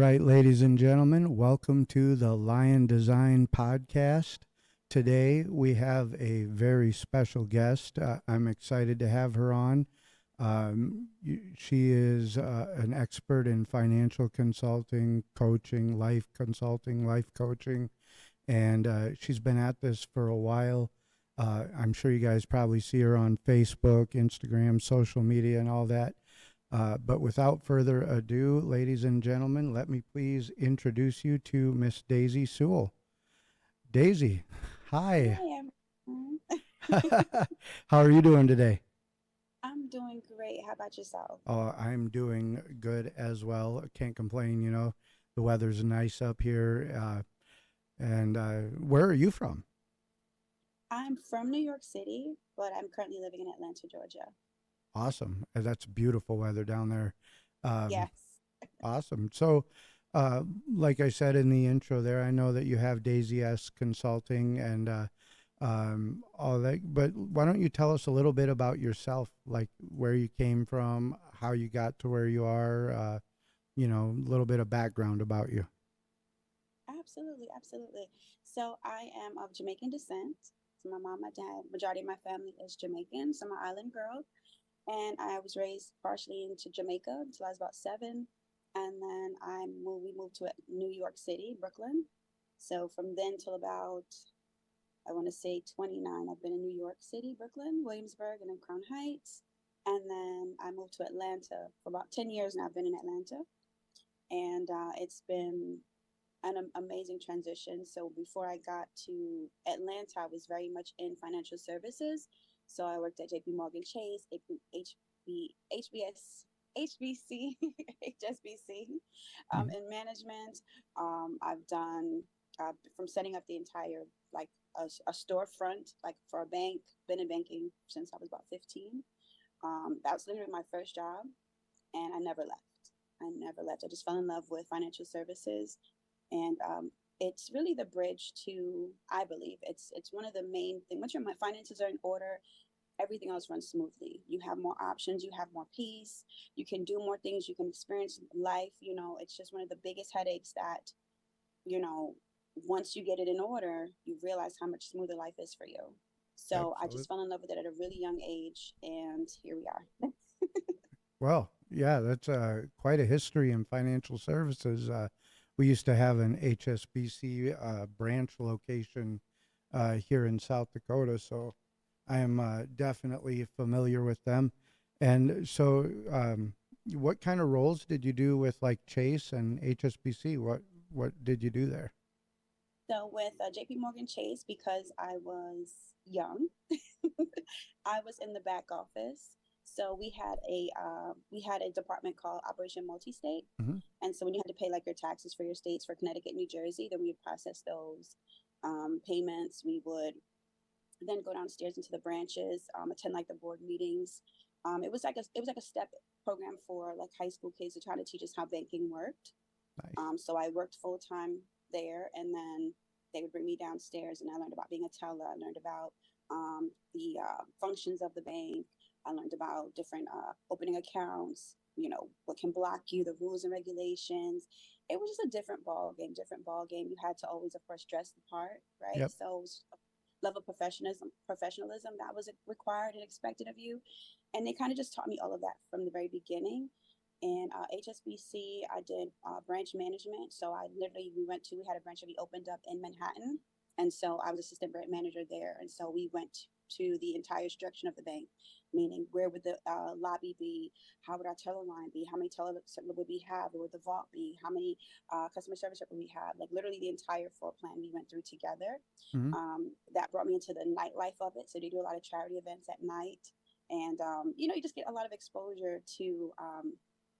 right, ladies and gentlemen, welcome to the Lion Design Podcast. Today we have a very special guest. I'm excited to have her on. She is an expert in financial consulting, life coaching, and she's been at this for a while. I'm sure you guys probably see her on Facebook, Instagram, social media, and all that. But without further ado, ladies and gentlemen, let me please introduce you to Miss Daisy Sewell. Daisy, hi. Hi, everyone. How are you doing today? I'm doing great. How about yourself? I'm doing good as well. Can't complain, you know. The weather's nice up here. And where are you from? I'm from New York City, but I'm currently living in Atlanta, Georgia. Awesome. That's beautiful weather down there. Um, Yes. Awesome. So, like I said in the intro there, I know that you have Daisy S Consulting and all that, but why don't you tell us a little bit about yourself, like where you came from, how you got to where you are, a little bit of background about you. Absolutely, absolutely. So I am of Jamaican descent. So my mom, my dad, majority of my family is Jamaican. So I'm an island girl. And I was raised partially into Jamaica until I was about 7. And then we moved to New York City, Brooklyn. So from then till about I want to say 29. I've been in New York City, Brooklyn, Williamsburg, and then Crown Heights. And then I moved to Atlanta for about 10 years now. I've been in Atlanta. And it's been an amazing transition. So before I got to Atlanta, I was very much in financial services. So I worked at JP Morgan Chase, HBS, HBC, HSBC, Mhm. in management. I've done from setting up the entire like a storefront like for a bank. Been in banking since I was about 15. That was literally my first job, and I never left. I never left. I just fell in love with financial services, and it's really the bridge to. I believe it's one of the main things. Once your finances are in order, everything else runs smoothly. You have more options, you have more peace, you can do more things, you can experience life. It's just one of the biggest headaches that, you know, once you get it in order, you realize how much smoother life is for you. So I just Absolutely. fell in love with it at a really young age, and here we are. Well, yeah, that's quite a history in financial services. We used to have an HSBC branch location here in South Dakota, so I am definitely familiar with them. And so, what kind of roles did you do with like Chase and HSBC? What did you do there? So with JP Morgan Chase, because I was young, I was in the back office. So we had a department called Operation Multi-State, Hmm. and so when you had to pay like your taxes for your states for Connecticut, New Jersey, then we would process those payments. We would then go downstairs into the branches, attend like the board meetings. It was like a step program for like high school kids to try to teach us how banking worked. Nice. So I worked full time there, and then they would bring me downstairs, and I learned about being a teller. I learned about the functions of the bank. I learned about different opening accounts. What can block you, the rules and regulations. It was just a different ball game. Different ball game. You had to always, of course, dress the part, right? Yep. So it was a level of professionalism that was required and expected of you, and they kind of just taught me all of that from the very beginning. And HSBC, I did branch management. So we had a branch that we opened up in Manhattan. And so I was assistant branch manager there. And so we went to the entire structure of the bank, meaning where would the lobby be? How would our teller line be? How many tellers would we have? Where would the vault be? How many customer service rep would we have? Like literally the entire floor plan we went through together. Hmm. That brought me into the nightlife of it. So they do a lot of charity events at night. And, you just get a lot of exposure to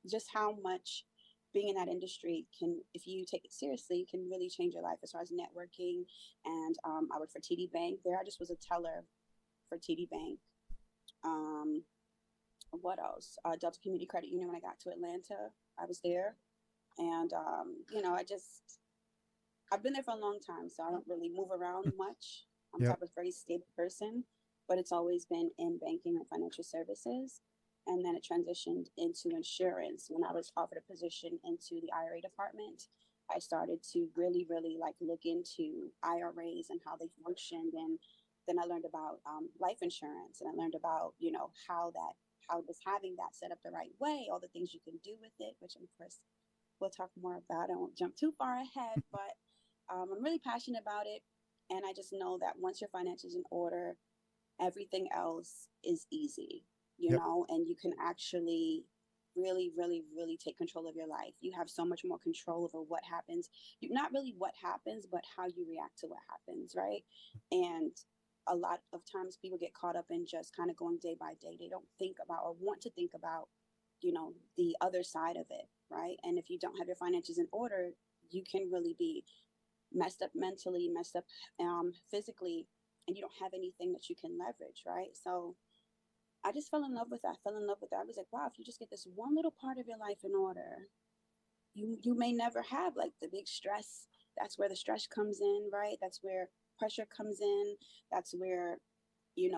just how much being in that industry can, if you take it seriously, can really change your life as far as networking. And I worked for TD Bank there. I just was a teller for TD Bank. Um, what else? Delta Community Credit Union. When I got to Atlanta, I was there. And, I've been there for a long time, so I don't really move around much. I'm Yep. type of very stable person, but it's always been in banking and financial services. and then it transitioned into insurance. When I was offered a position into the IRA department, I started to really, really like look into IRAs and how they functioned, and then I learned about life insurance, and I learned about how was having that set up the right way, all the things you can do with it, which of course we'll talk more about. I won't jump too far ahead, but I'm really passionate about it, and I just know that once your finances in order, everything else is easy, Yep. and you can actually really, really, really take control of your life. You have so much more control over what happens. Not really what happens, but how you react to what happens, right? And a lot of times people get caught up in just kind of going day by day. They don't think about or want to think about, the other side of it, right? And if you don't have your finances in order, you can really be messed up mentally, messed up physically, and you don't have anything that you can leverage, right? So I just fell in love with that. I fell in love with that. I was like, wow, if you just get this one little part of your life in order, you may never have like the big stress. That's where the stress comes in, right? That's where pressure comes in. That's where you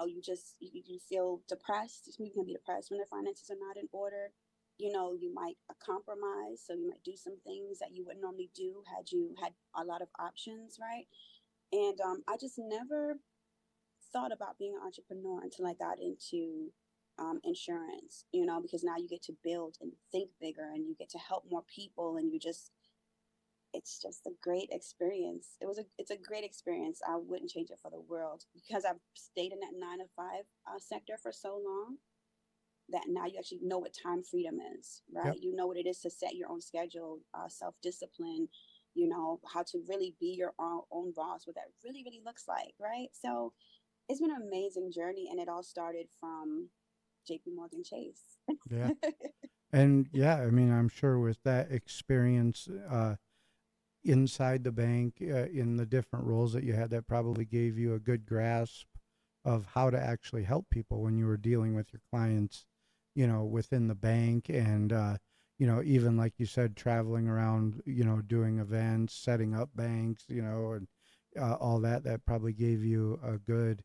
feel depressed. You can be depressed when their finances are not in order. You might compromise, so you might do some things that you wouldn't normally do had you had a lot of options, right? And I just never thought about being an entrepreneur until I got into insurance, because now you get to build and think bigger, and you get to help more people, and it's just a great experience. It's a great experience. I wouldn't change it for the world, because I've stayed in that 9 to 5 sector for so long that now you actually know what time freedom is, right? Yep. You know what it is to set your own schedule, self discipline, how to really be your own boss, what that really, really looks like, right? So it's been an amazing journey, and it all started from JP Morgan Chase. Yeah. And yeah, I mean, I'm sure with that experience inside the bank, in the different roles that you had, that probably gave you a good grasp of how to actually help people when you were dealing with your clients, within the bank. And, even like you said, traveling around, doing events, setting up banks, and all that, that probably gave you a good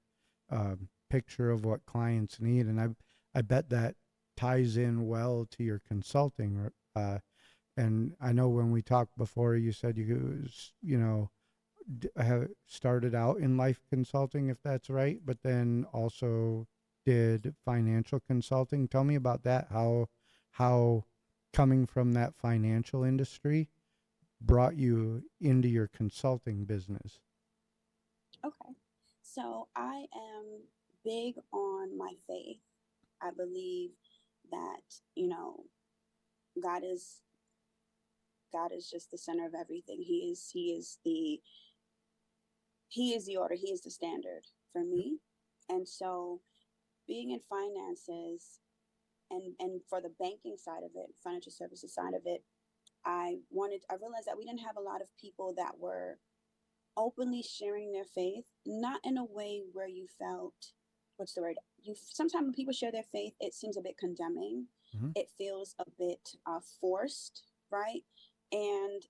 picture of what clients need. And I bet that ties in well to your consulting. And I know when we talked before, you said have started out in life consulting, if that's right, but then also did financial consulting. Tell me about that. How coming from that financial industry brought you into your consulting business. Okay. So I am big on my faith. I believe that, God is God is just the center of everything. He is the order, he is the standard for me. And so being in finances, and for the banking side of it, financial services side of it, I realized that we didn't have a lot of people that were openly sharing their faith, not in a way where you felt, what's the word? You Sometimes when people share their faith, it seems a bit condemning. Hmm. It feels a bit forced, right? And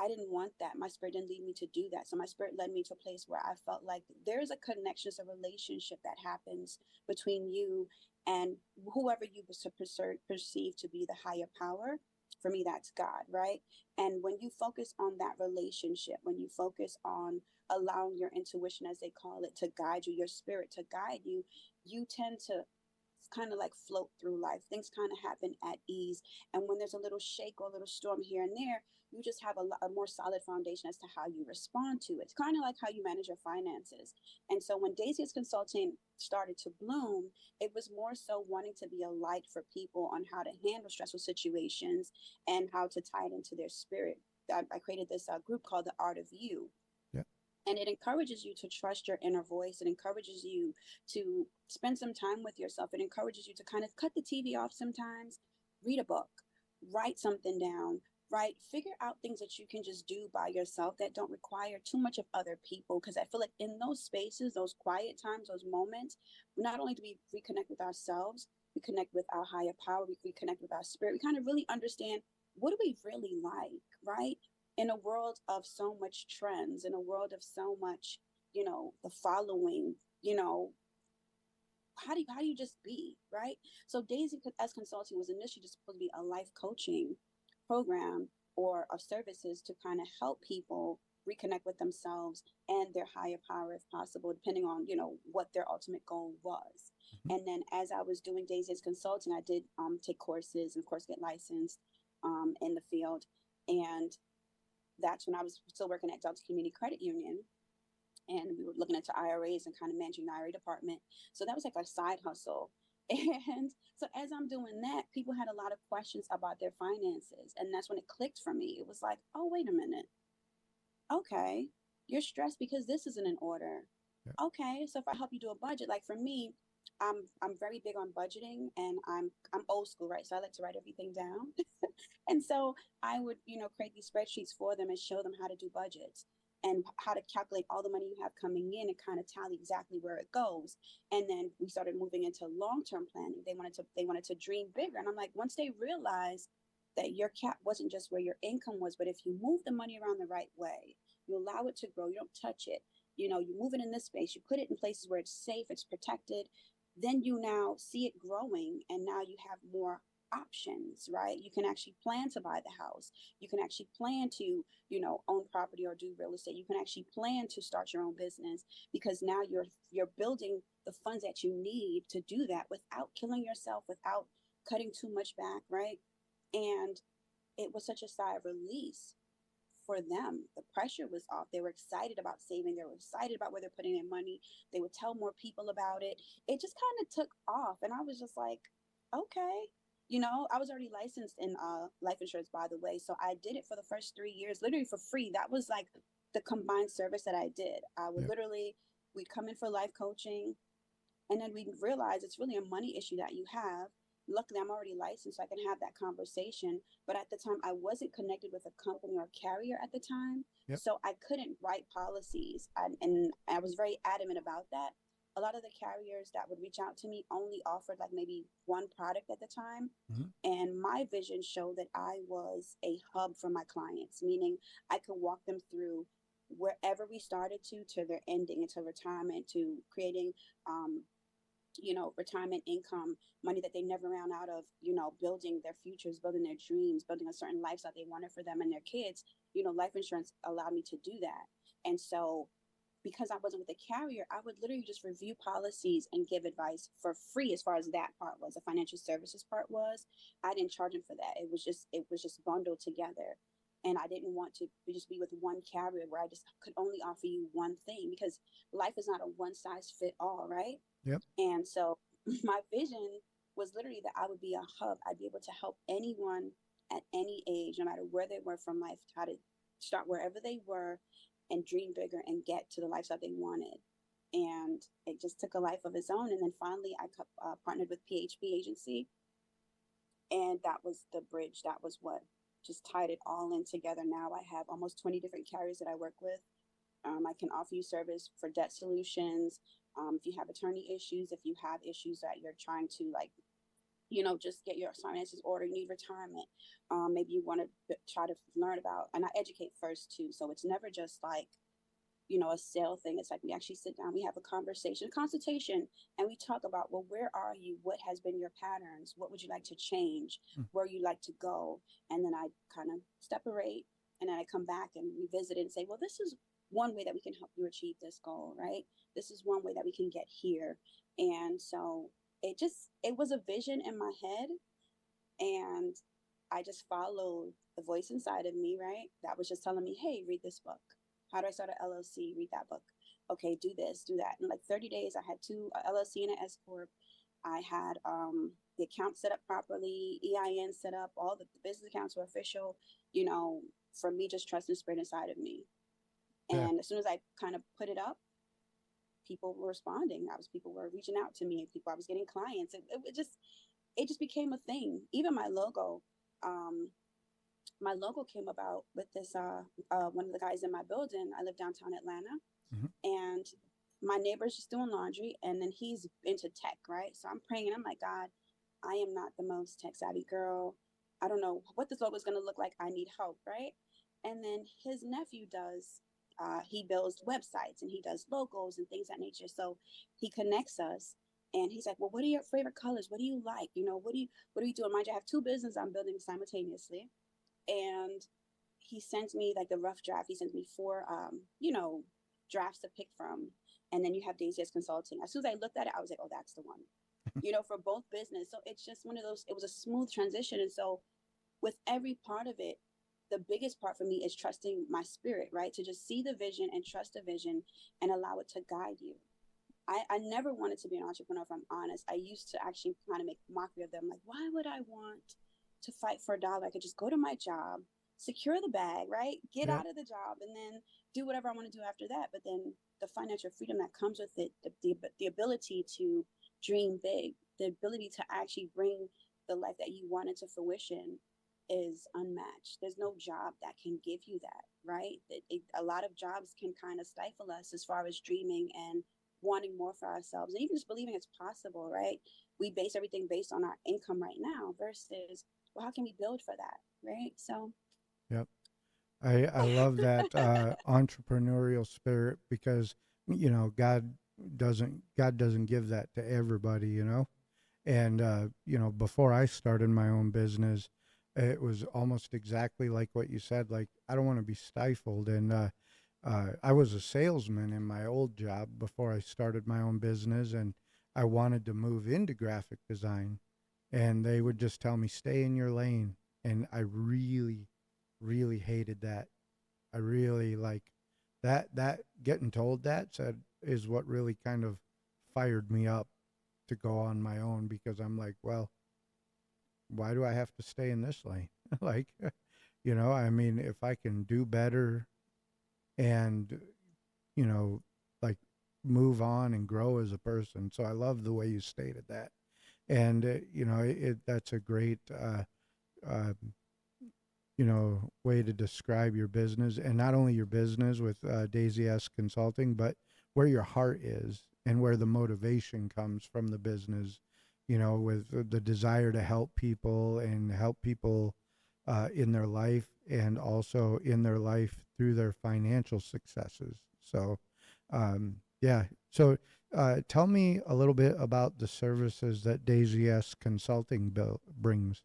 I didn't want that. My spirit didn't lead me to do that. So my spirit led me to a place where I felt like there's a connection, a relationship that happens between you and whoever you perceive to be the higher power. For me, that's God, right? And when you focus on that relationship, when you focus on allowing your intuition, as they call it, to guide you, your spirit to guide you, you tend to kind of like float through life. Things kind of happen at ease. And when there's a little shake or a little storm here and there, you just have a more solid foundation as to how you respond to it. It's kind of like how you manage your finances. And so when Daisy's Consulting started to bloom, it was more so wanting to be a light for people on how to handle stressful situations and how to tie it into their spirit. I created this group called The Art of You, Yeah. and it encourages you to trust your inner voice. It encourages you to spend some time with yourself. It encourages you to kind of cut the TV off sometimes, read a book, write something down, right? Figure out things that you can just do by yourself that don't require too much of other people. Because I feel like in those spaces, those quiet times, those moments, not only do we reconnect with ourselves, we connect with our higher power, we connect with our spirit, we kind of really understand what do we really like, right? In a world of so much trends, in a world of so much, the following, you know, how do you just be, right? So Daisy as consulting was initially just supposed to be a life coaching program or of services to kind of help people reconnect with themselves and their higher power if possible, depending on, what their ultimate goal was. Mhm. And then as I was doing Daisy as consulting, I did take courses and of course get licensed in the field. And that's when I was still working at Delta Community Credit Union, and we were looking into IRAs and kind of managing the IRA department. So that was like a side hustle. And so as I'm doing that, people had a lot of questions about their finances. And that's when it clicked for me. It was like, oh, wait a minute. Okay. You're stressed because this isn't in order. Yeah. Okay. So if I help you do a budget, like for me, I'm very big on budgeting, and I'm old school, right? So I like to write everything down. And so I would, create these spreadsheets for them and show them how to do budgets and how to calculate all the money you have coming in and kind of tally exactly where it goes. And then we started moving into long-term planning. They wanted to dream bigger. And I'm like, once they realize that your cap wasn't just where your income was, but if you move the money around the right way, you allow it to grow, you don't touch it, you move it in this space, you put it in places where it's safe, it's protected, then you now see it growing, and now you have more options, right? You can actually plan to buy the house. You can actually plan to, own property or do real estate. You can actually plan to start your own business, because now you're building the funds that you need to do that without killing yourself, without cutting too much back, right? And it was such a sigh of release for them. The pressure was off. They were excited about saving. They were excited about where they're putting their money. They would tell more people about it. It just kind of took off. And I was just like, okay. I was already licensed in life insurance, by the way. So I did it for the first 3 years, literally for free. That was like the combined service that I did. I would Yeah. literally, we'd come in for life coaching, and then we realize it's really a money issue that you have. Luckily, I'm already licensed, so I can have that conversation. But at the time, I wasn't connected with a company or a carrier at the time. Yep. So I couldn't write policies. And I was very adamant about that. A lot of the carriers that would reach out to me only offered like maybe one product at the time. Mhm. And my vision showed that I was a hub for my clients, meaning I could walk them through wherever we started to their ending, into retirement, to creating retirement income, money that they never ran out of, building their futures, building their dreams, building a certain lifestyle they wanted for them and their kids. Life insurance allowed me to do that. And so, because I wasn't with a carrier, I would literally just review policies and give advice for free as far as that part was. The financial services part was, I didn't charge them for that. It was just bundled together. And I didn't want to just be with one carrier where I just could only offer you one thing, because life is not a one size fit all, right? Yep. And so my vision was literally that I would be a hub. I'd be able to help anyone at any age, no matter where they were from life, how to start wherever they were and dream bigger and get to the lifestyle they wanted. And it just took a life of its own. And then finally, I partnered with PHP Agency, and that was the bridge. That was what just tied it all in together. Now I have almost 20 different carriers that I work with. I can offer you service for debt solutions. If you have attorney issues, if you have issues that you're trying to like, just get your finances ordered, you need retirement. Maybe you want to try to learn about, and I educate first too. So it's never just like, a sale thing. It's like we actually sit down, we have a conversation, a consultation, and we talk about, well, where are you? What has been your patterns? What would you like to change? Mm. Where you like to go? And then I kind of separate, and then I come back and revisit it and say, well, this is one way that we can help you achieve this goal, right? This is one way that we can get here. And so it was a vision in my head, and I just followed the voice inside of me, right? That was just telling me, hey, read this book. How do I start an LLC? Read that book. Okay, do this, do that. In like 30 days, I had two LLC and an S Corp. I had the account set up properly, EIN set up, all the business accounts were official, for me, just trust and spirit inside of me. Yeah. And as soon as I kind of put it up, people were responding. People were reaching out to me. I was getting clients. It just became a thing. Even um, my logo came about with this one of the guys in my building. I live downtown Atlanta, Mhm. and my neighbor's just doing laundry, and then he's into tech, right? So I'm praying, and I'm like, God, I am not the most tech savvy girl. I don't know what this logo is going to look like. I need help, right? And then his nephew does. He builds websites and he does logos and things of that nature. So he connects us, And he's like, well, what are your favorite colors? What do you like? What are you doing? Mind you, I have two businesses I'm building simultaneously. And he sends me like the rough draft. He sends me four, drafts to pick from. And then you have Daisy as consulting. As soon as I looked at it, I was like, oh, that's the one, for both business. So it's just one of those, it was a smooth transition. And so with every part of it, the biggest part for me is trusting my spirit, right? To just see the vision and trust the vision and allow it to guide you. I never wanted to be an entrepreneur, if I'm honest. I used to actually kind of make mockery of them. Like, why would I want to fight for a dollar? I could just go to my job, secure the bag, right? Get Yep. out of the job and then do whatever I want to do after that. But then the financial freedom that comes with it, the ability to dream big, the ability to actually bring the life that you want into fruition is unmatched. There's no job that can give you that, right? A lot of jobs can kind of stifle us as far as dreaming and wanting more for ourselves and even just believing it's possible, right? We base everything based on our income right now versus, well, how can we build for that, right? So, Yep. I love that entrepreneurial spirit because God doesn't give that to everybody, And before I started my own business, it was almost exactly like what you said. Like I don't want to be stifled, and I was a salesman in my old job before I started my own business, and I wanted to move into graphic design, and they would just tell me stay in your lane, and I really, really hated that. I really like that getting told that said is what really kind of fired me up to go on my own because I'm like, well, why do I have to stay in this lane? Like, I mean, if I can do better and, you know, like move on and grow as a person. So I love the way you stated that. And, that's a great, uh, way to describe your business and not only your business with Daisy S Consulting, but where your heart is and where the motivation comes from the business, with the desire to help people and help people in their life and also in their life through their financial successes. So, yeah. So, tell me a little bit about the services that Daisy S Consulting brings.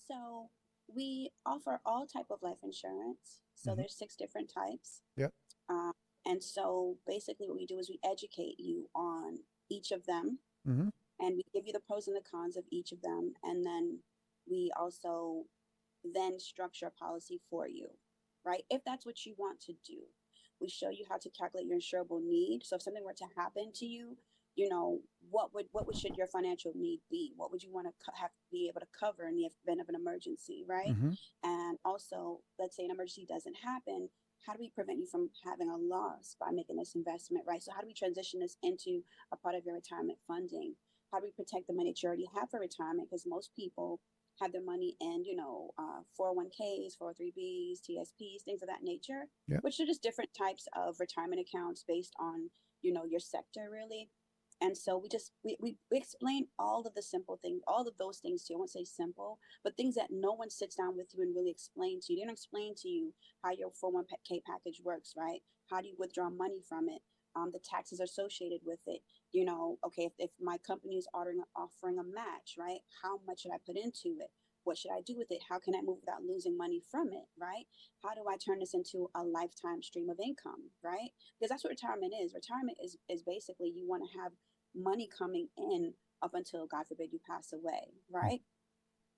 so we offer all type of life insurance. So Hmm. there's six different types. Yep. Um, and so basically what we do is we educate you on each of them Hmm. and we give you the pros and the cons of each of them. And then we also then structure a policy for you, right? If that's what you want to do, we show you how to calculate your insurable need. So if something were to happen to you, what would should your financial need be? What would you want to have to be able to cover in the event of an emergency, right? Hmm. And also, let's say an emergency doesn't happen. How do we prevent you from having a loss by making this investment, right? So how do we transition this into a part of your retirement funding? How do we protect the money that you already have for retirement? Because most people have their money in, 401ks, 403bs, TSPs, things of that nature, Yep. which are just different types of retirement accounts based on, your sector really. And so we explain all of the simple things, all of those things to you. I won't say simple, but things that no one sits down with you and really explain to you. They don't explain to you how your 401k package works, right? How do you withdraw money from it? The taxes associated with it. Okay, if my company is offering a match, right? How much should I put into it? What should I do with it? How can I move without losing money from it, right? How do I turn this into a lifetime stream of income, right? Because that's what retirement is. Retirement is basically you want to have money coming in up until, God forbid, you pass away, Mm. right?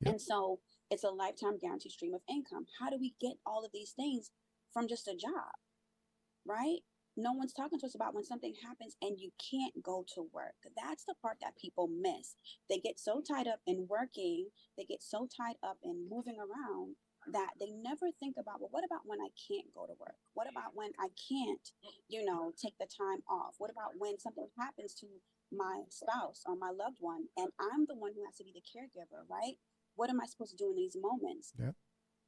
Yep. And so it's a lifetime guaranteed stream of income. How do we get all of these things from just a job, right? No one's talking to us about when something happens and you can't go to work. That's the part that people miss. They get so tied up in working, they get so tied up in moving around that they never think about, well, what about when I can't go to work? What about when I can't, take the time off? What about when something happens to my spouse or my loved one and I'm the one who has to be the caregiver, right? What am I supposed to do in these moments? Yep.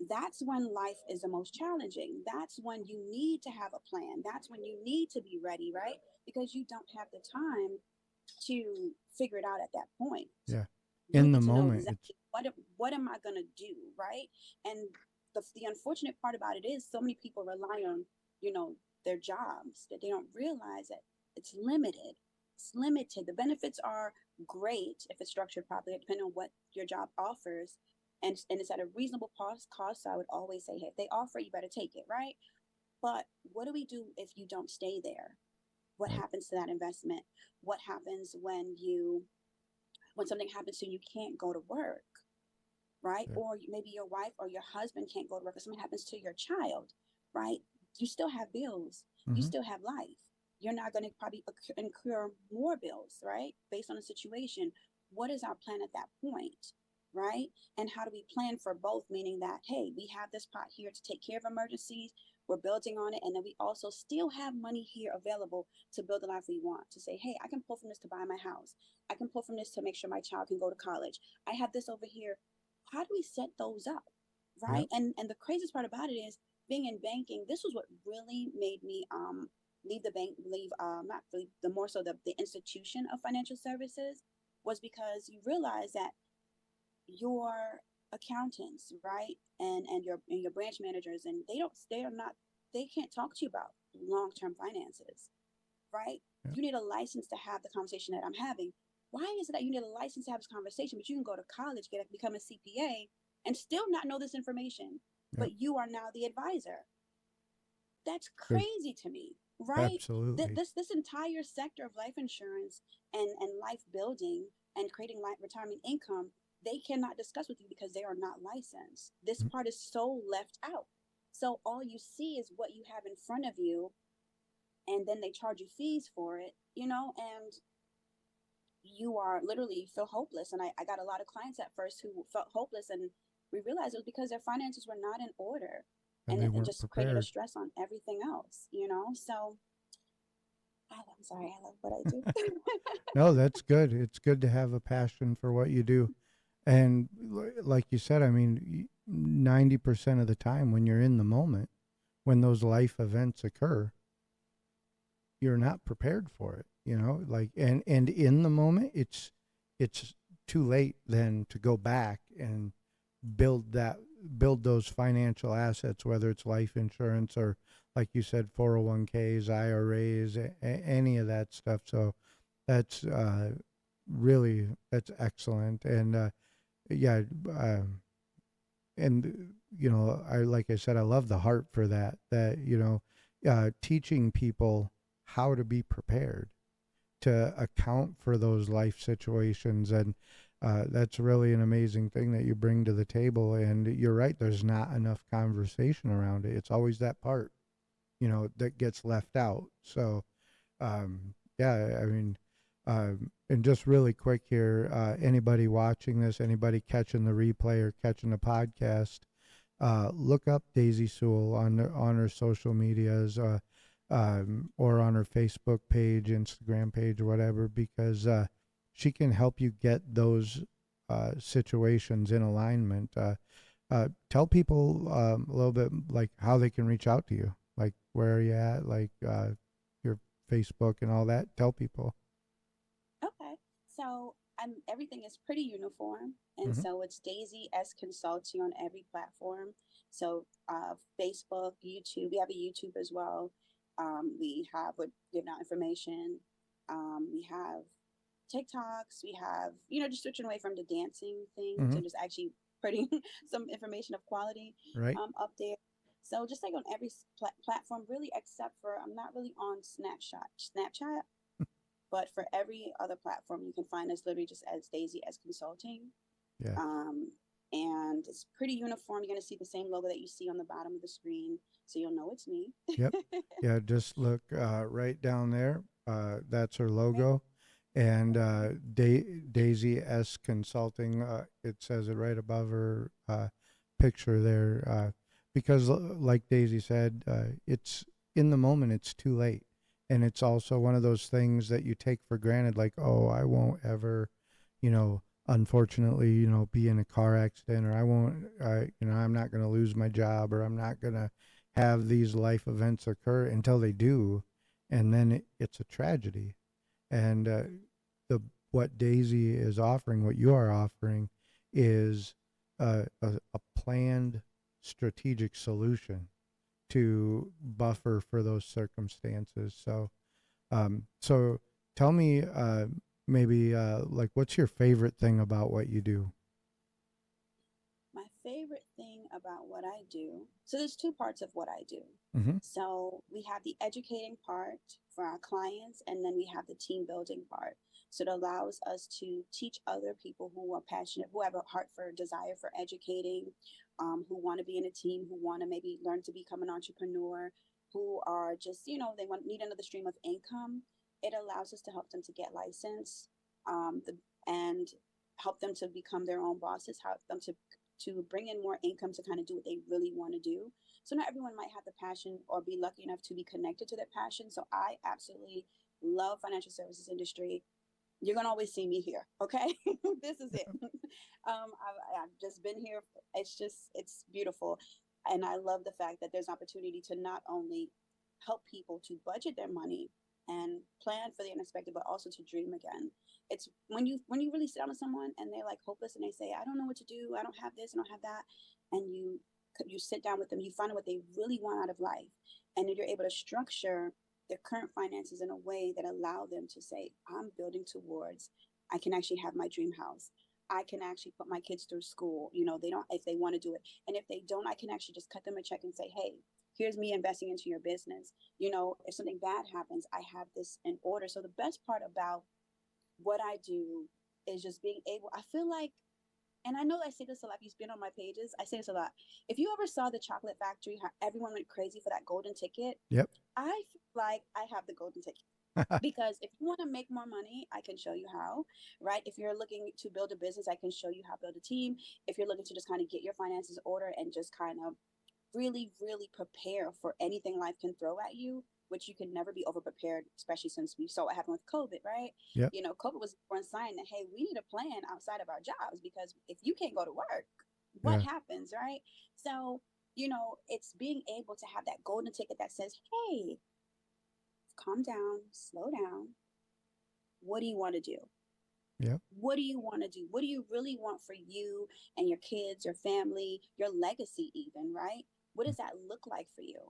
That's when life is the most challenging. That's when you need to have a plan. That's when you need to be ready, right? Because you don't have the time to figure it out at that point. Yeah. You In the need to know moment, it's exactly what am I going to do, right? And the unfortunate part about it is so many people rely on, you know, their jobs that they don't realize that it's limited. it's limited. The benefits are great if it's structured properly, depending on what your job offers, and it's at a reasonable cost. So I would always say, hey, if they offer it, you better take it, right? But what do we do if you don't stay there? What Right. happens to that investment? What happens when something happens to you, you can't go to work, right? Yeah. Or maybe your wife or your husband can't go to work, or something happens to your child, right? You still have bills, you Mm-hmm. still have life. You're not going to probably incur more bills, right? Based on the situation. What is our plan at that point, right? And how do we plan for both? Meaning that, hey, we have this pot here to take care of emergencies, we're building on it, and then we also still have money here available to build the life we want. To say, hey, I can pull from this to buy my house, I can pull from this to make sure my child can go to college, I have this over here. How do we set those up, right? Yep. And the craziest part about it is, being in banking, this was what really made me leave the bank, leave not leave, the more so the institution of financial services, was because you realize that your accountants, right, and your branch managers, and they are not, they can't talk to you about long-term finances, right? Yep. You need a license to have the conversation that I'm having. Why is it that you need a license to have this conversation, but you can go to college, become a CPA, and still not know this information, Yep. but you are now the advisor? That's There's crazy to me, right? absolutely. This entire sector of life insurance and life building and creating life retirement income, they cannot discuss with you because they are not licensed. This Mm. part is so left out. So all you see is what you have in front of you, and then they charge you fees for it, and you are literally feel hopeless. And I got a lot of clients at first who felt hopeless, and we realized it was because their finances were not in order, And and they it weren't just created a prepared. stress on everything else. So I'm sorry, I love what I do. No, that's good. It's good to have a passion for what you do. And like you said, I mean, 90% of the time when you're in the moment, when those life events occur, you're not prepared for it, like, and in the moment, it's too late then to go back and build that build those financial assets, whether it's life insurance or, like you said, 401ks, IRAs, any of that stuff. So that's really, that's excellent. And yeah, um, and I, like I said, I love the heart for that teaching people how to be prepared to account for those life situations. And that's really an amazing thing that you bring to the table. And you're right, there's not enough conversation around it. It's always that part that gets left out. So yeah, I mean, and just really quick here, anybody watching this, anybody catching the replay or catching the podcast, look up Daisy Sewell on her social medias, or on her Facebook page, Instagram page, or whatever, because she can help you get those situations in alignment. Tell people a little bit, like, how they can reach out to you, like, where are you at, like, your Facebook and all that. Tell people. Okay, so everything is pretty uniform, and Mm-hmm. so it's Daisy S Consulting on every platform. So Facebook, YouTube, we have a YouTube as well. We have what giving out information. We have TikToks. We have, just switching away from the dancing thing Mm-hmm. to just actually putting some information of quality Right. up there. So just like on every platform, really, except for I'm not really on Snapchat, but for every other platform, you can find us literally just as Daisy as Consulting. Yeah. Um, and it's pretty uniform. You're going to see the same logo that you see on the bottom of the screen, so you'll know it's me. Yep. Yeah, just look right down there. That's her Okay. logo. And Daisy S Consulting, it says it right above her picture there. Because, like Daisy said, it's in the moment, it's too late. And it's also one of those things that you take for granted, like, oh, I won't ever, unfortunately, be in a car accident, or I won't, I'm not going to lose my job, or I'm not going to have these life events occur until they do, and then it's a tragedy. And the what Daisy is offering, what you are offering, is a planned, strategic solution to buffer for those circumstances. So, so tell me, maybe, like, what's your favorite thing about what you do? My favorite thing about what I do, so there's two parts of what I do. Mm-hmm. So we have the educating part for our clients, and then we have the team building part. So it allows us to teach other people who are passionate, who have a heart for desire for educating, who want to be in a team, who want to maybe learn to become an entrepreneur, who are just, they want need another stream of income. It allows us to help them to get licensed, and help them to become their own bosses, help them to bring in more income to kind of do what they really want to do. So not everyone might have the passion or be lucky enough to be connected to their passion. So I absolutely love financial services industry. You're gonna always see me here. Okay, this is it. I've just been here. It's beautiful, and I love the fact that there's opportunity to not only help people to budget their money and plan for the unexpected, but also to dream again. It's when you really sit down with someone and they're like hopeless and they say, I don't know what to do, I don't have this, I don't have that, and you sit down with them, you find out what they really want out of life, and then you're able to structure their current finances in a way that allow them to say, I'm building towards, I can actually have my dream house. I can actually put my kids through school. They don't, if they want to do it. And if they don't, I can actually just cut them a check and say, hey, here's me investing into your business. If something bad happens, I have this in order. So the best part about what I do is just being able, I feel like, and I know I say this a lot, if you've been on my pages, I say this a lot. If you ever saw the chocolate factory, how everyone went crazy for that golden ticket, Yep. I feel like I have the golden ticket. Because if you want to make more money, I can show you how, right? If you're looking to build a business, I can show you how to build a team. If you're looking to just kind of get your finances order and just kind of really, really prepare for anything life can throw at you, which you can never be over prepared, especially since we saw what happened with COVID, right? Yep. COVID was one sign that, hey, we need a plan outside of our jobs because if you can't go to work, what Yeah. happens, right? So, it's being able to have that golden ticket that says, hey, calm down, slow down. What do you want to do? Yep. What do you want to do? What do you really want for you and your kids, your family, your legacy, even, right? What does that look like for you?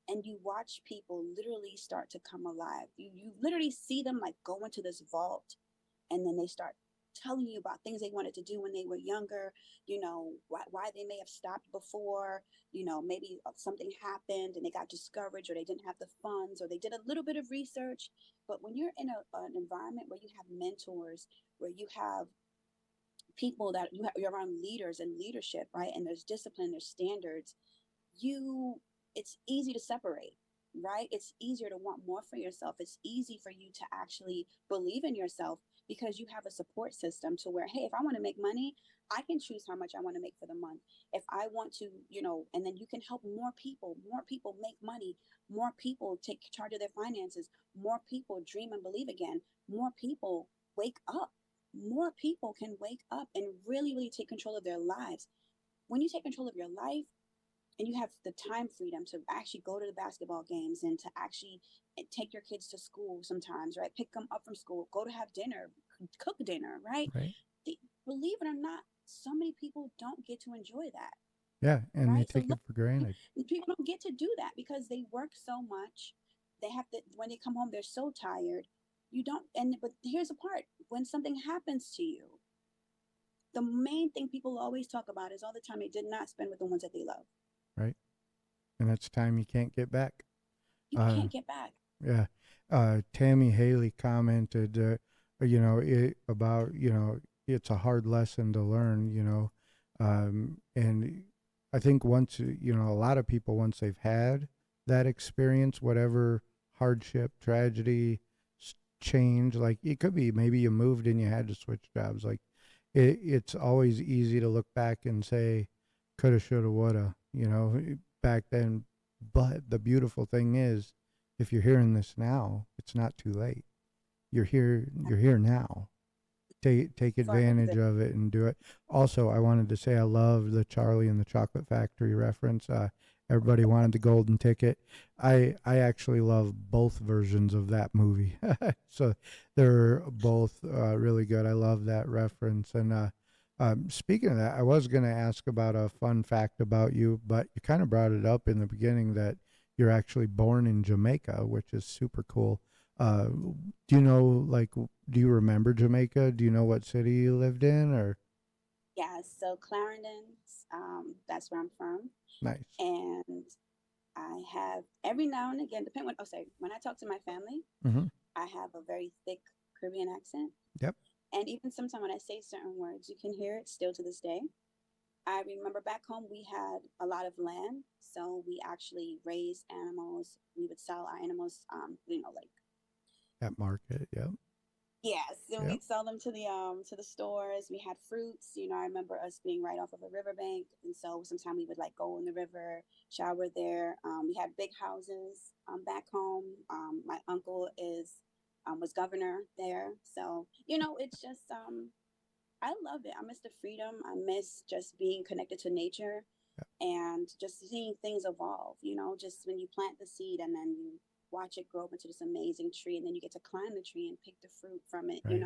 And you watch people literally start to come alive. You literally see them like go into this vault, and then they start telling you about things they wanted to do when they were younger, why they may have stopped before, maybe something happened and they got discouraged, or they didn't have the funds, or they did a little bit of research. But when you're in an environment where you have mentors, where you have people that you're around, leaders and leadership, right? And there's discipline, there's standards, you it's easy to separate, right? It's easier to want more for yourself. It's easy for you to actually believe in yourself because you have a support system to where, hey, if I want to make money, I can choose how much I want to make for the month. If I want to, and then you can help more people make money, more people take charge of their finances, more people dream and believe again, more people wake up, more people can wake up and really, really take control of their lives. When you take control of your life, and you have the time freedom to actually go to the basketball games and to actually take your kids to school sometimes, right? Pick them up from school, go to have dinner, cook dinner, right? Right. Believe it or not, so many people don't get to enjoy that, Yeah. And they right? So take look, it for granted. people don't get to do that because they work so much. They have to, when they come home, they're so tired. You don't, but here's the part, when something happens to you, the main thing people always talk about is all the time they did not spend with the ones that they love. Right. And that's time you can't get back. You Uh, can't get back. yeah. Tammy Haley commented, about, it's a hard lesson to learn, and I think once, a lot of people, once they've had that experience, whatever hardship, tragedy, change, like it could be maybe you moved and you had to switch jobs. Like it's always easy to look back and say, coulda, shoulda, woulda, back then. But the beautiful thing is, if you're hearing this now, it's not too late. You're here. You're here now. Take For a advantage reason. of it and do it. Also, I wanted to say I love the Charlie and the Chocolate Factory reference. Everybody wanted the golden ticket. I actually love both versions of that movie, so they're both really good. I love that reference. And speaking of that, I was going to ask about a fun fact about you, but you kind of brought it up in the beginning that you're actually born in Jamaica, which is super cool. Do you know, like, do you remember Jamaica? Do you know what city you lived in, or? Yeah, so Clarendon, that's where I'm from. Nice. And I have every now and again, depending when, oh, sorry, when I talk to my family, Mm-hmm. I have a very thick Caribbean accent. Yep. And even sometimes when I say certain words, you can hear it still to this day. I remember back home, we had a lot of land. So we actually raised animals. We would sell our animals, like, At market. Yep. yes, and Yep. we'd sell them to the stores. We had fruits. I remember us being right off of a riverbank, and so sometimes we would like go in the river, shower there. We had big houses back home. My uncle is was governor there, so it's just I love it. I miss the freedom. I miss just being connected to nature Yep. and just seeing things evolve. Just when you plant the seed and then you watch it grow up into this amazing tree, and then you get to climb the tree and pick the fruit from it. Right.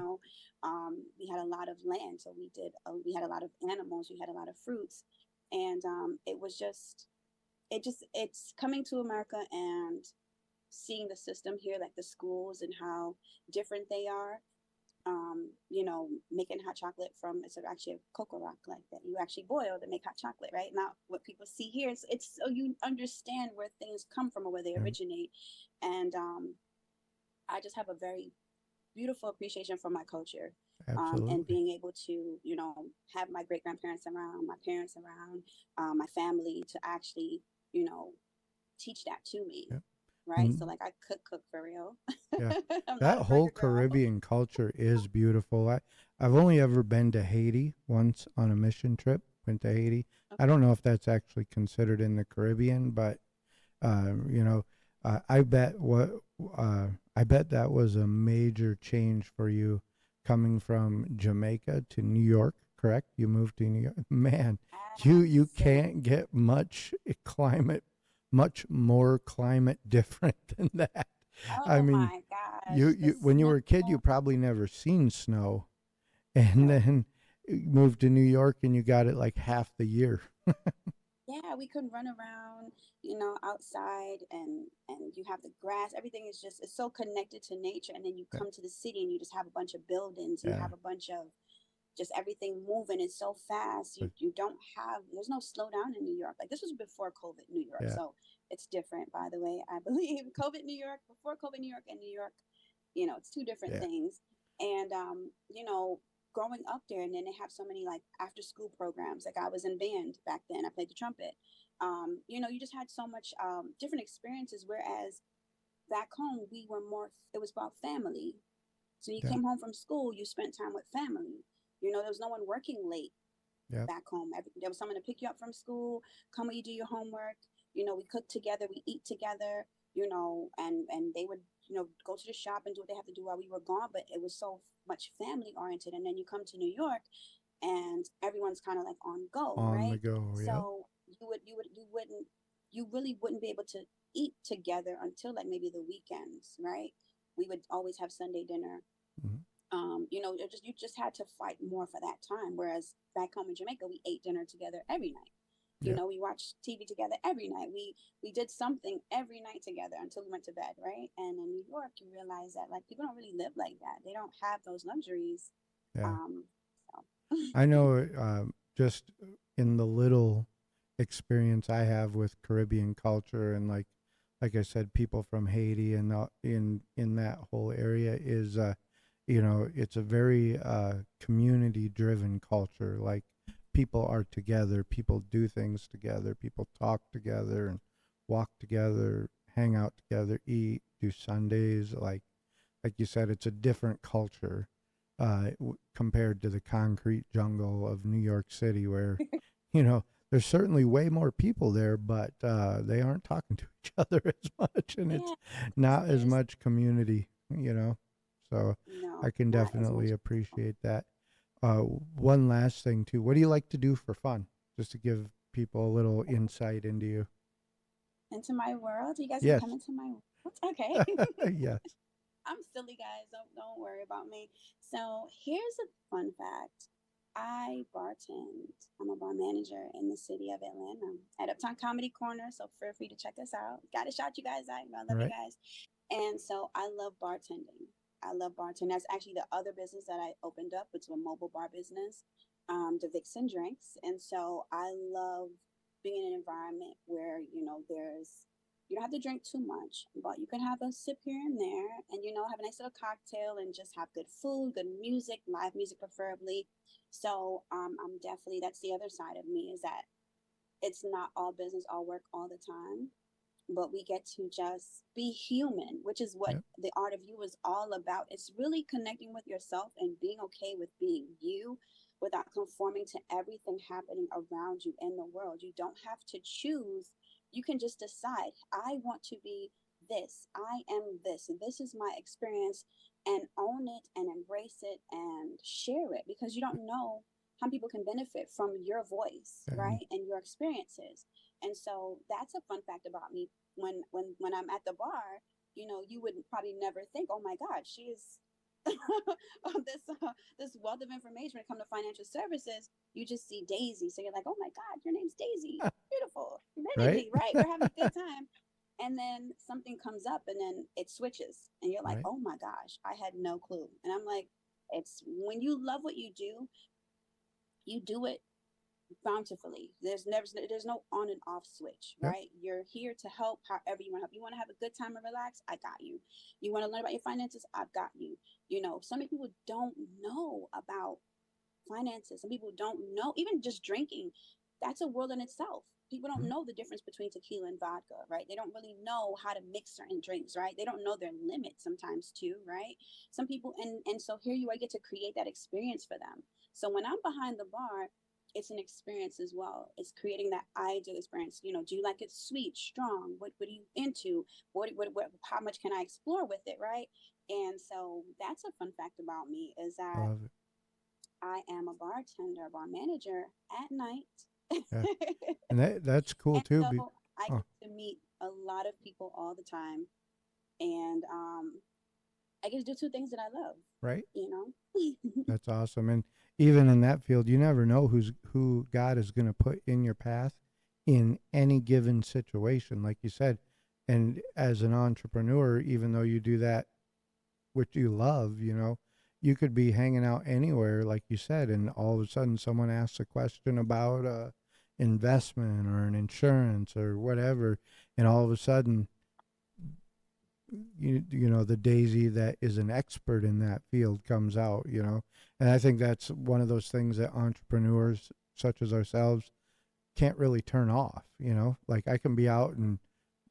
We had a lot of land, so we had a lot of animals, we had a lot of fruits, and it was it's coming to America and seeing the system here, like the schools and how different they are. Making hot chocolate from it's actually a cocoa rock like that you actually boil to make hot chocolate, right? Not what people see here. It's so you understand where things come from or where they Yep. originate, and I just have a very beautiful appreciation for my culture, and Absolutely. being able to have my great grandparents around, my parents around, my family to actually you know teach that to me, Yep. right? So And like I cook for real. yeah, I'm that not a whole burger girl. Caribbean culture is beautiful. I've only ever been to Haiti once on a mission trip. Went to Haiti. I don't know if that's actually considered in the Caribbean, but you know, I bet uh, I bet that was a major change for you coming from Jamaica to New York. Correct? You moved to New York. Man, you can't Absolutely. get much more climate different than that. I Oh mean, my you gosh, the you when you snow. were a kid, you probably never seen snow, and No. then you moved to New York and you got it like half the year. Yeah, we could run around, outside, and you have the grass. Everything is just it's so connected to nature. And then you Yeah, come to the city and you just have a bunch of buildings. You yeah, have a bunch of just everything moving. It's so fast. but You don't have there's no slowdown in New York. Like this was before COVID New York, yeah, so it's different. By the way, I believe COVID New York before COVID New York and New York, it's two different yeah, things. And growing up there, and then they have so many like after school programs. Like I was in band back then. I played the trumpet. You just had so much different experiences. Whereas back home, we were more. It was about family. So you yeah, came home from school, you spent time with family. There was no one working late yeah. back home. There was someone to pick you up from school, come when you do your homework. We cook together, we eat together. And they would go to the shop and do what they have to do while we were gone. But it was so much family oriented. And then you come to New York, and everyone's kind of like on go, On the right? go. Yep. So you really wouldn't be able to eat together until like maybe the weekends, right? We would always have Sunday dinner. Mhm. You just had to fight more for that time. Whereas back home in Jamaica, we ate dinner together every night. Yeah. We watched TV together every night. We did something every night together until we went to bed, right? And in New York, you realize that like people don't really live like that. They don't have those luxuries. Yeah. Um, so. I know just in the little experience I have with Caribbean culture and like I said, people from Haiti and in that whole area is it's a very community driven culture. Like people are together, people do things together, people talk together and walk together, hang out together, eat, do Sundays. Like you said, it's a different culture compared to the concrete jungle of New York City, where there's certainly way more people there, but they aren't talking to each other as much, and it's Yeah, not as there's much community. So I no, can not as definitely much. appreciate that. One last thing too. What do you like to do for fun? Just to give people a little insight into you. Into my world. You guys can Yes. come into my world. Okay. Yes. I'm silly, guys. Don't worry about me. So here's a fun fact. I bartend. I'm a bar manager in the city of Atlanta at Uptown Comedy Corner. So feel free to check us out. Got to shout you guys out. I love you Right. guys. And so I love bartending. I love bartending. That's actually the other business that I opened up. It's a mobile bar business, the Vixen drinks. And so I love being in an environment where, you don't have to drink too much, but you can have a sip here and there and, have a nice little cocktail and just have good food, good music, live music preferably. So I'm definitely, that's the other side of me, is that it's not all business, all work all the time, but we get to just be human, which is what Yep. the art of you is all about. It's really connecting with yourself and being okay with being you without conforming to everything happening around you in the world. You don't have to choose. You can just decide, I want to be this. I am this. This is my experience, and own it and embrace it and share it, because you don't know how people can benefit from your voice, And right? And your experiences. And so that's a fun fact about me. When I'm at the bar, you would probably never think, oh my God, she is this wealth of information when it comes to financial services. You just see Daisy, so you're like, oh my God, your name's Daisy, beautiful right, divinity, right? We're having a good time, and then something comes up, and then it switches, and you're like, right. oh my gosh, I had no clue. And I'm like, it's when you love what you do it bountifully. There's no on and off switch, Yep. right? You're here to help however you want to help. You want to have a good time and relax, I got you. You want to learn about your finances, I've got you. So many people don't know about finances. Some people don't know, even just drinking, that's a world in itself. People don't Mhm. know the difference between tequila and vodka, right? They don't really know how to mix certain drinks, right? They don't know their limits sometimes too, right? Some people, and so here you are, get to create that experience for them. So when I'm behind the bar, it's an experience as well. It's creating that ideal experience. Do you like it sweet, strong? What are you into? What how much can I explore with it, right? And so that's a fun fact about me, is I that love it. I am a bartender, bar manager at night. Yeah. And that's cool And too. so I Oh, get to meet a lot of people all the time. And I get to do two things that I love, right. you know? That's awesome. And even in that field, you never know who God is going to put in your path in any given situation, like you said. And as an entrepreneur, even though you do that which you love, you could be hanging out anywhere, like you said, and all of a sudden someone asks a question about investment or an insurance or whatever, and all of a sudden the Daisy that is an expert in that field comes out, and I think that's one of those things that entrepreneurs such as ourselves can't really turn off. Like I can be out in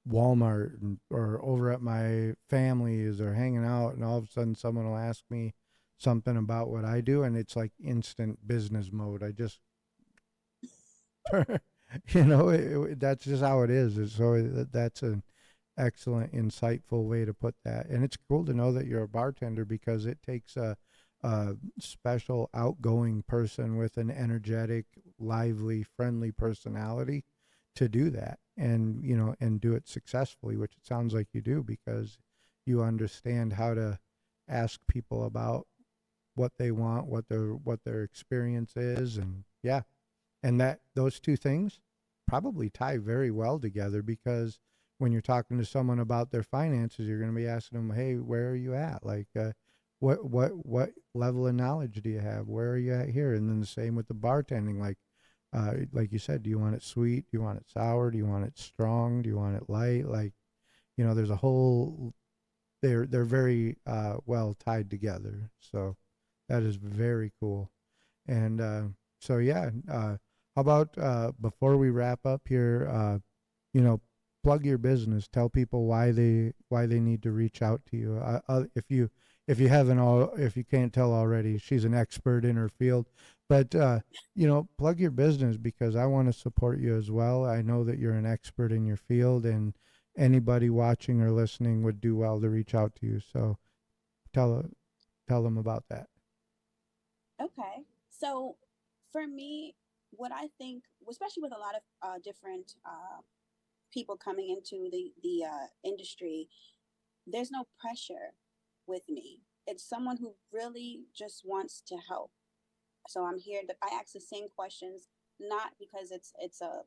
Walmart or over at my family's or hanging out, and all of a sudden someone will ask me something about what I do, and it's like instant business mode. I just that's just how it is. So that's an excellent, insightful way to put that. And it's cool to know that you're a bartender because it takes a special, outgoing person with an energetic, lively, friendly personality to do that, and and do it successfully, which it sounds like you do because you understand how to ask people about what they want, what their experience is, and yeah, and that those two things probably tie very well together because when you're talking to someone about their finances, you're going to be asking them, "Hey, where are you at? Like, what level of knowledge do you have? Where are you at here?" And then the same with the bartending, like you said, do you want it sweet? Do you want it sour? Do you want it strong? Do you want it light? Like, there's a whole. They're very well tied together. So that is very cool. And so yeah, how about before we wrap up here, you know, plug your business. Tell people why they need to reach out to you. If you haven't all if you can't tell already, she's an expert in her field. But plug your business because I want to support you as well. I know that you're an expert in your field, and anybody watching or listening would do well to reach out to you. So tell tell them about that. Okay. So for me, what I think, especially with a lot of different people coming into the industry, there's no pressure with me. It's someone who really just wants to help. So I'm here that I ask the same questions, not because it's a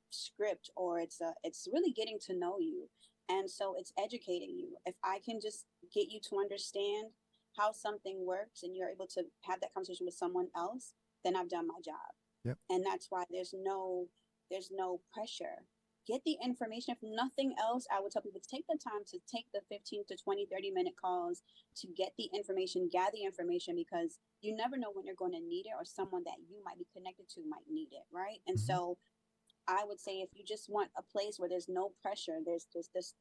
script, or it's really getting to know you. And so it's educating you. If I can just get you to understand how something works and you're able to have that conversation with someone else, then I've done my job. Yep. And that's why there's no pressure. Get the information. If nothing else, I would tell people to take the time to take the 15 to 20, 30-minute calls to get the information, gather the information, because you never know when you're going to need it, or someone that you might be connected to might need it, right? And Mm-hmm. so I would say, if you just want a place where there's no pressure, there's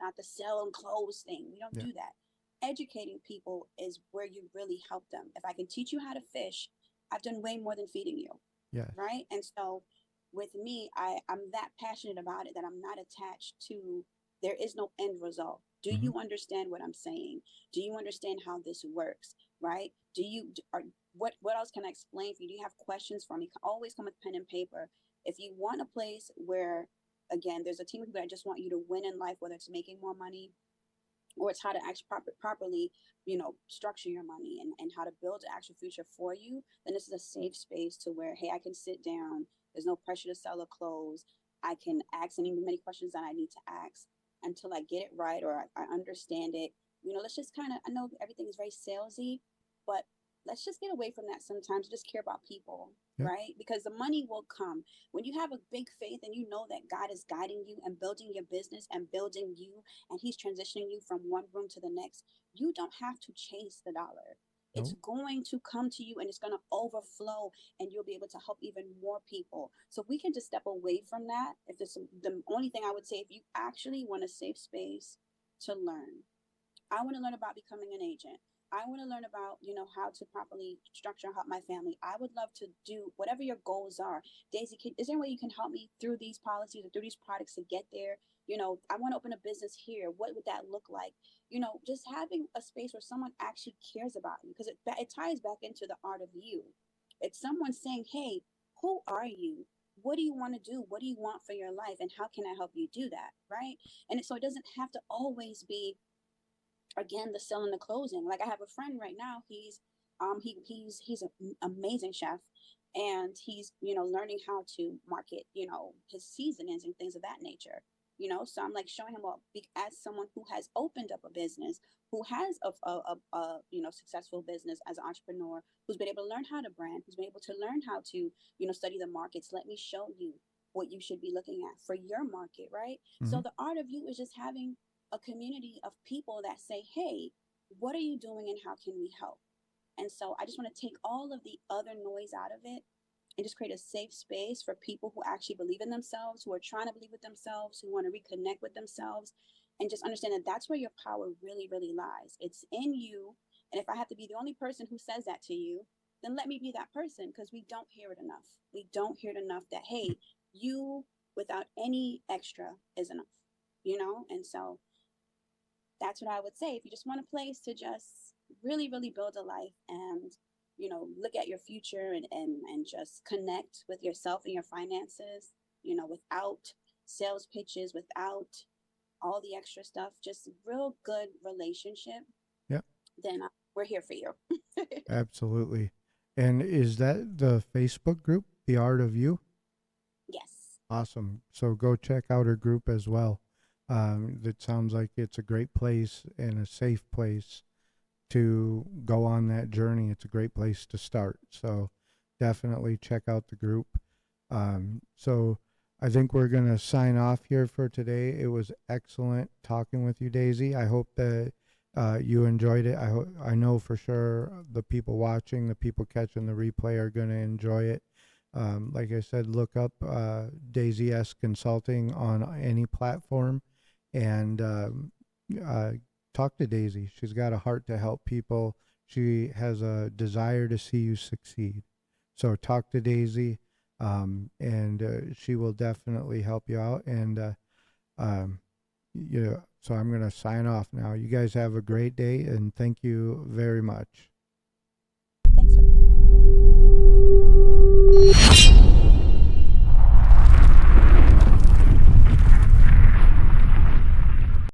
not the sell and close thing. We don't Yeah. do that. Educating people is where you really help them. If I can teach you how to fish, I've done way more than feeding you, Yes. right? And so with me, I'm that passionate about it that I'm not attached to, there is no end result. Do Mm-hmm. you understand what I'm saying? Do you understand how this works? Right? Do you are what else can I explain for you? Do you have questions for me? Always come with pen and paper. If you want a place where, again, there's a team of people that just want you to win in life, whether it's making more money, or it's how to actually properly, structure your money, and how to build an actual future for you, then this is a safe space to where, hey, I can sit down. There's no pressure to sell or close. I can ask any many questions that I need to ask until I get it right, or I understand it. Let's just kind of, I know everything is very salesy, but let's just get away from that sometimes. Just care about people, Yep. right? Because the money will come. When you have a big faith and you know that God is guiding you and building your business and building you, and he's transitioning you from one room to the next, you don't have to chase the dollar. It's No. going to come to you, and it's going to overflow, and you'll be able to help even more people. So if we can just step away from that, if this, the only thing I would say, if you actually want a safe space to learn, I want to learn about becoming an agent. I want to learn about, how to properly structure and help my family. I would love to do whatever your goals are. Daisy, is there a way you can help me through these policies or through these products to get there? I want to open a business here. What would that look like? Just having a space where someone actually cares about you, because it ties back into the art of you. It's someone saying, hey, who are you? What do you want to do? What do you want for your life? And how can I help you do that? Right. So it doesn't have to always be, again, the selling, the closing. Like, I have a friend right now. He's an amazing chef, and he's learning how to market his seasonings and things of that nature. So I'm like showing him, well, as someone who has opened up a business, who has a successful business as an entrepreneur, who's been able to learn how to brand, who's been able to learn how to study the markets. Let me show you what you should be looking at for your market, right? Mm-hmm. So the art of you is just having a community of people that say, hey, what are you doing and how can we help? And so I just want to take all of the other noise out of it and just create a safe space for people who actually believe in themselves, who are trying to believe with themselves, who want to reconnect with themselves, and just understand that that's where your power really, really lies. It's in you. And if I have to be the only person who says that to you, then let me be that person, because we don't hear it enough. We don't hear it enough that, hey, you without any extra is enough, And so that's what I would say. If you just want a place to just really, really build a life, and look at your future, and just connect with yourself and your finances, without sales pitches, without all the extra stuff, just real good relationship, Yep. then we're here for you. Absolutely. And is that the Facebook group, The Art of You? Yes. Awesome. So go check out her group as well. That sounds like it's a great place and a safe place to go on that journey. It's a great place to start. So definitely check out the group. So I think we're going to sign off here for today. It was excellent talking with you, Daisy. I hope that you enjoyed it. I know for sure the people watching, the people catching the replay are going to enjoy it. Like I said, look up Daisy S Consulting on any platform, and talk to Daisy. She's got a heart to help people. She has a desire to see you succeed. So talk to Daisy, and she will definitely help you out. And so I'm going to sign off now. You guys have a great day, and thank you very much. Thanks for